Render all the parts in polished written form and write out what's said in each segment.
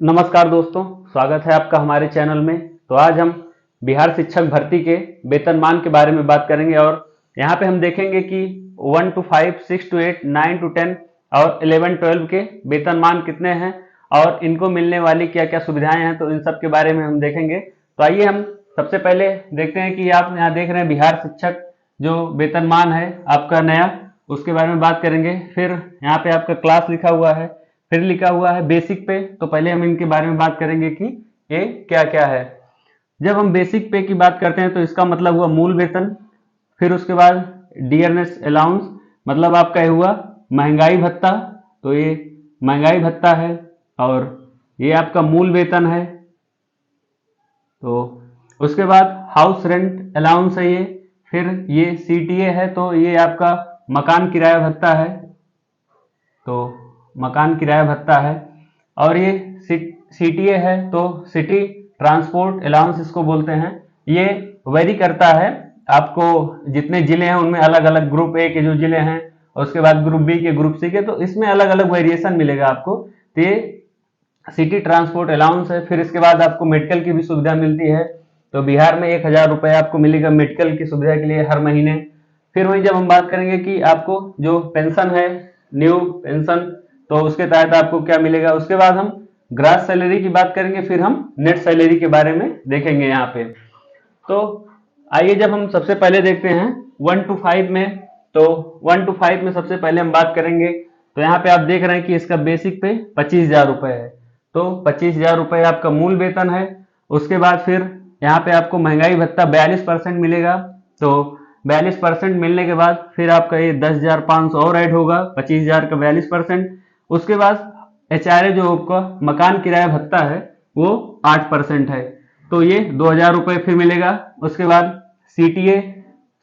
नमस्कार दोस्तों, स्वागत है आपका हमारे चैनल में। तो आज हम बिहार शिक्षक भर्ती के वेतनमान के बारे में बात करेंगे और यहाँ पे हम देखेंगे कि 1 to 5, 6 to 8, 9 to 10 और 11, 12 के वेतनमान कितने हैं और इनको मिलने वाली क्या क्या सुविधाएं हैं, तो इन सब के बारे में हम देखेंगे। तो आइए हम सबसे पहले देखते हैं कि आप यहाँ देख रहे हैं बिहार शिक्षक जो वेतनमान है आपका नया, उसके बारे में बात करेंगे। फिर यहाँ पे आपका क्लास लिखा हुआ है, फिर लिखा हुआ है बेसिक पे। तो पहले हम इनके बारे में बात करेंगे कि ये क्या क्या है। जब हम बेसिक पे की बात करते हैं तो इसका मतलब हुआ मूल वेतन। फिर उसके बाद डियरनेस अलाउंस, मतलब आपका ये हुआ महंगाई भत्ता। तो ये महंगाई भत्ता है और ये आपका मूल वेतन है। तो उसके बाद हाउस रेंट अलाउंस है ये। फिर ये सीटीए है, तो ये आपका मकान किराया भत्ता है। तो मकान किराया भत्ता है। और ये सीटीए है तो सिटी ट्रांसपोर्ट अलाउंस इसको बोलते हैं। ये वेरी करता है, आपको जितने जिले हैं उनमें अलग अलग ग्रुप ए के जो जिले हैं, उसके बाद ग्रुप बी के, ग्रुप सी के, तो इसमें अलग अलग वेरिएशन मिलेगा आपको। तो ये सिटी ट्रांसपोर्ट अलाउंस है। फिर इसके बाद आपको मेडिकल की भी सुविधा मिलती है। तो बिहार में 1000 रुपये आपको मिलेगा मेडिकल की सुविधा के लिए हर महीने। फिर वही जब हम बात करेंगे कि आपको जो पेंशन है, न्यू पेंशन, तो उसके तहत आपको क्या मिलेगा। उसके बाद हम ग्रास सैलरी की बात करेंगे, फिर हम नेट सैलरी के बारे में देखेंगे यहाँ पे। तो आइए जब हम सबसे पहले देखते हैं 1 to 5 में, तो 1 to 5 में सबसे पहले हम बात करेंगे। तो यहाँ पे आप देख रहे हैं कि इसका बेसिक पे 25,000 रुपये है। तो 25,000 रुपये आपका मूल वेतन है। उसके बाद फिर यहाँ पे आपको महंगाई भत्ता 42% मिलेगा। तो 42% मिलने के बाद फिर आपका ये 10,500 और ऐड होगा, 25,000 का 42%। उसके बाद एचआरए जो आपका मकान किराया भत्ता है वो 8% है, तो ये 2,000 रुपये फिर मिलेगा। उसके बाद सीटीए,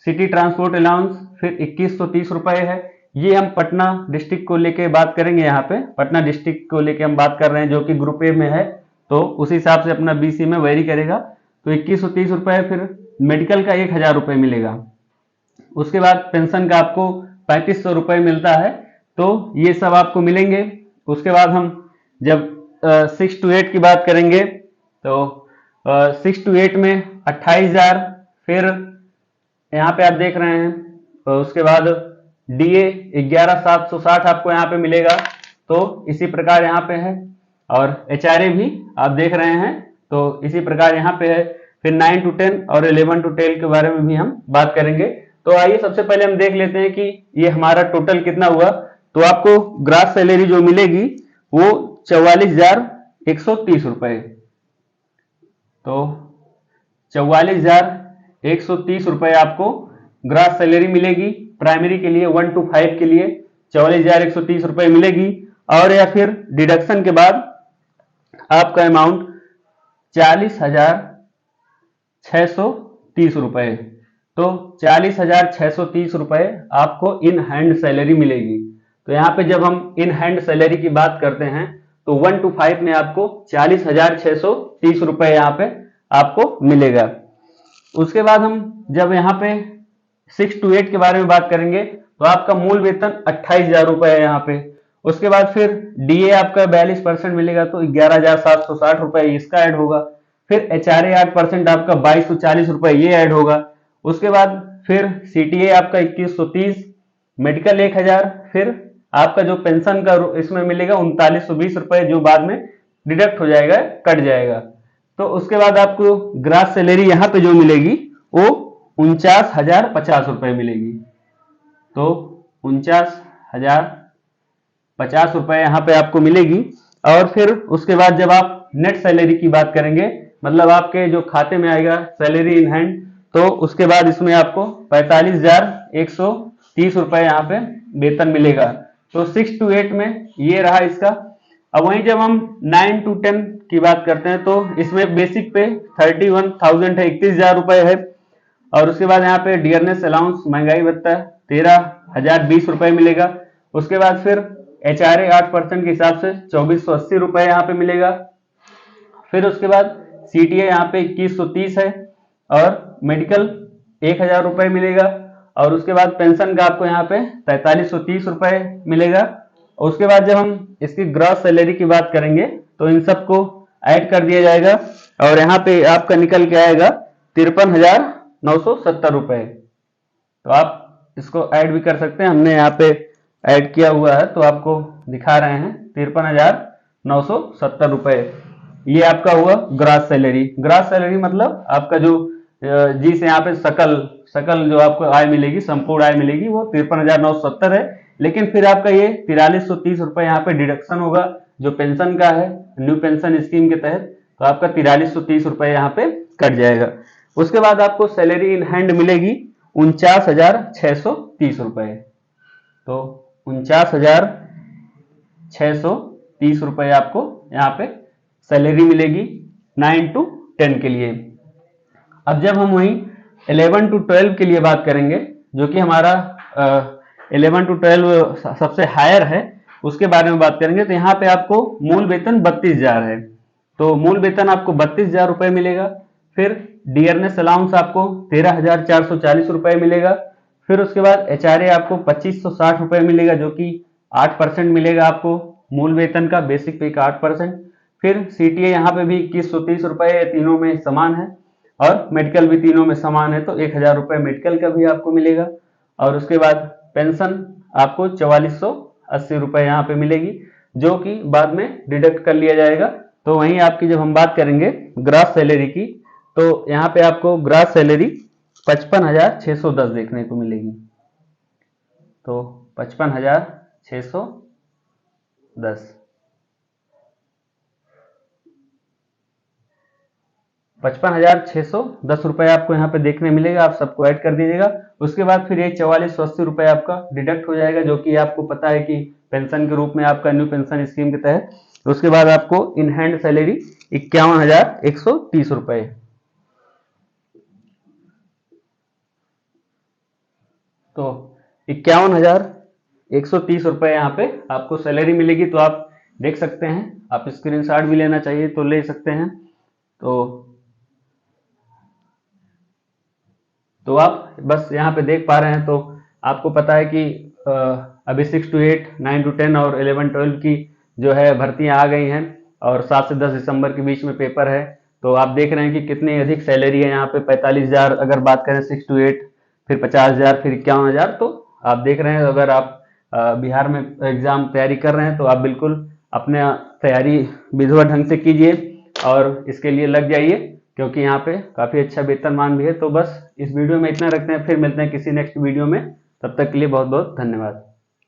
सिटी ट्रांसपोर्ट अलाउंस, फिर 2130 रुपये है। ये हम पटना डिस्ट्रिक्ट को लेके बात करेंगे। यहाँ पे पटना डिस्ट्रिक्ट को लेके हम बात कर रहे हैं, जो कि ग्रुप ए में है, तो उस हिसाब से अपना बीसी में वेरी करेगा। तो 2130 रुपये। फिर मेडिकल का 1000 रुपये मिलेगा। उसके बाद पेंशन का आपको 3500 रुपये मिलता है। तो ये सब आपको मिलेंगे। उसके बाद हम जब 6 to 8 की बात करेंगे, तो 6 to 8 में 28,000। फिर यहाँ पे आप देख रहे हैं, तो उसके बाद डीए 11,760 आपको यहाँ पे मिलेगा। तो इसी प्रकार यहाँ पे है। और एचआरए भी आप देख रहे हैं, तो इसी प्रकार यहाँ पे है। फिर 9 to 10 और 11 to 12 के बारे में भी हम बात करेंगे। तो आइए सबसे पहले हम देख लेते हैं कि ये हमारा टोटल कितना हुआ। तो आपको ग्रास सैलरी जो मिलेगी वो 44,130 रुपये। तो 44,130 रुपये आपको ग्रास सैलरी मिलेगी। प्राइमरी के लिए 1 to 5 के लिए 44,130 रुपये मिलेगी। और या फिर डिडक्शन के बाद आपका अमाउंट 40,630 रुपये। तो 40,630 रुपये आपको इन हैंड सैलरी मिलेगी। तो यहाँ पे जब हम इन हैंड सैलरी की बात करते हैं तो 1 to 5 में आपको 40,630 रुपये यहाँ पे आपको मिलेगा। उसके बाद हम जब यहाँ पे 6 to 8 के बारे में बात करेंगे तो आपका मूल वेतन 28,000 रुपये है यहाँ पे। उसके बाद फिर डीए आपका 42% मिलेगा, तो 11,760 रुपये इसका ऐड होगा। फिर एचआरए 8% आपका 2,240 रुपये ये ऐड होगा। उसके बाद फिर सीटीए आपका 2130, मेडिकल 1000, फिर आपका जो पेंशन का इसमें मिलेगा 3920 रुपये, जो बाद में डिडक्ट हो जाएगा, कट जाएगा। तो उसके बाद आपको ग्रास सैलरी यहाँ पे जो मिलेगी वो 49,050 रुपये मिलेगी। तो 49,050 रुपये यहाँ पे आपको मिलेगी। और फिर उसके बाद जब आप नेट सैलरी की बात करेंगे, मतलब आपके जो खाते में आएगा सैलरी इन हैंड, तो उसके बाद इसमें आपको 45,130 रुपये यहाँ पे वेतन मिलेगा। तो 6 to 8 में ये रहा इसका। अब वहीं जब हम 9 to 10 की बात करते हैं तो इसमें बेसिक पे 31,000 है, 31,000 रुपये है। और उसके बाद यहाँ पे डियरनेस अलाउंस, महंगाई भत्ता 13,020 रुपये मिलेगा। उसके बाद फिर एचआरए 8% के हिसाब से 2,480 रुपये यहाँ पे मिलेगा। फिर उसके बाद सीटीए यहाँ पे 2130 है और मेडिकल 1000 रुपये मिलेगा। और उसके बाद पेंशन का आपको यहाँ पे 4330 रुपये मिलेगा। और उसके बाद जब हम इसकी ग्रॉस सैलरी की बात करेंगे तो इन सबको ऐड कर दिया जाएगा और यहाँ पे आपका निकल के आएगा 53,970 रुपए। तो आप इसको ऐड भी कर सकते हैं, हमने यहाँ पे ऐड किया हुआ है तो आपको दिखा रहे हैं 53,970 रुपए। ये आपका हुआ ग्रास सैलरी। ग्रास सैलरी मतलब आपका जो जिस यहाँ पे सकल जो आपको आय मिलेगी, संपूर्ण आय मिलेगी वो 53,970 है। लेकिन फिर आपका ये 4330 रुपए यहाँ पे डिडक्शन होगा जो पेंशन का है, न्यू पेंशन स्कीम के तहत, तो आपका 4330 रुपए यहाँ पे कट जाएगा। उसके बाद आपको सैलरी इन हैंड मिलेगी 49,630 रुपए। तो 49,630 रुपए आपको यहाँ पे सैलरी मिलेगी 9 to 10 के लिए। अब जब हम वहीं 11 to 12 के लिए बात करेंगे, जो कि हमारा 11 to 12 सबसे हायर है, उसके बारे में बात करेंगे, तो यहाँ पे आपको मूल वेतन 32,000 है। तो मूल वेतन आपको 32,000 रुपए मिलेगा। फिर डियरनेस अलाउंस आपको 13,440 रुपए मिलेगा। फिर उसके बाद HRA आपको 2,560 रुपए मिलेगा, जो कि 8% मिलेगा आपको मूल वेतन का, बेसिक पे का 8%। फिर CTA यहाँ पे भी 2,130 रुपए, तीनों में समान है, और मेडिकल भी तीनों में समान है, तो 1,000 रुपए मेडिकल का भी आपको मिलेगा। और उसके बाद पेंशन आपको 4,480 रुपए यहाँ पे मिलेगी, जो कि बाद में डिडक्ट कर लिया जाएगा। तो वहीं आपकी जब हम बात करेंगे ग्रास सैलरी की, तो यहाँ पे आपको ग्रास सैलरी 55,610 देखने को मिलेगी। तो 55,610 रुपए आपको यहाँ पे देखने मिलेगा। आप सबको ऐड कर दीजिएगा। उसके बाद फिर ये 4480 रुपए आपका डिडक्ट हो जाएगा, जो कि आपको पता है कि पेंशन के रूप में आपका न्यू पेंशन स्कीम के तहत। उसके बाद आपको इन हैंड सैलरी 51,130 रुपए। तो 51,130 रुपए यहाँ पे आपको सैलरी मिलेगी। तो आप देख सकते हैं, आप स्क्रीनशॉट भी लेना चाहिए तो ले सकते हैं। तो आप बस यहाँ पे देख पा रहे हैं, तो आपको पता है कि अभी 6 to 8, 9 to 10 और 11 12 की जो है भर्तियां आ गई हैं, और 7 से 10 दिसंबर के बीच में पेपर है। तो आप देख रहे हैं कि कितनी अधिक सैलरी है यहाँ पे। 45,000 अगर बात करें 6 to 8, फिर 50,000, फिर 51,000। तो आप देख रहे हैं, अगर आप बिहार में एग्जाम तैयारी कर रहे हैं तो आप बिल्कुल अपने तैयारी विधिवत ढंग से कीजिए और इसके लिए लग जाइए, क्योंकि यहाँ पे काफी अच्छा वेतनमान भी है। तो बस इस वीडियो में इतना रखते हैं, फिर मिलते हैं किसी नेक्स्ट वीडियो में। तब तक के लिए बहुत बहुत धन्यवाद।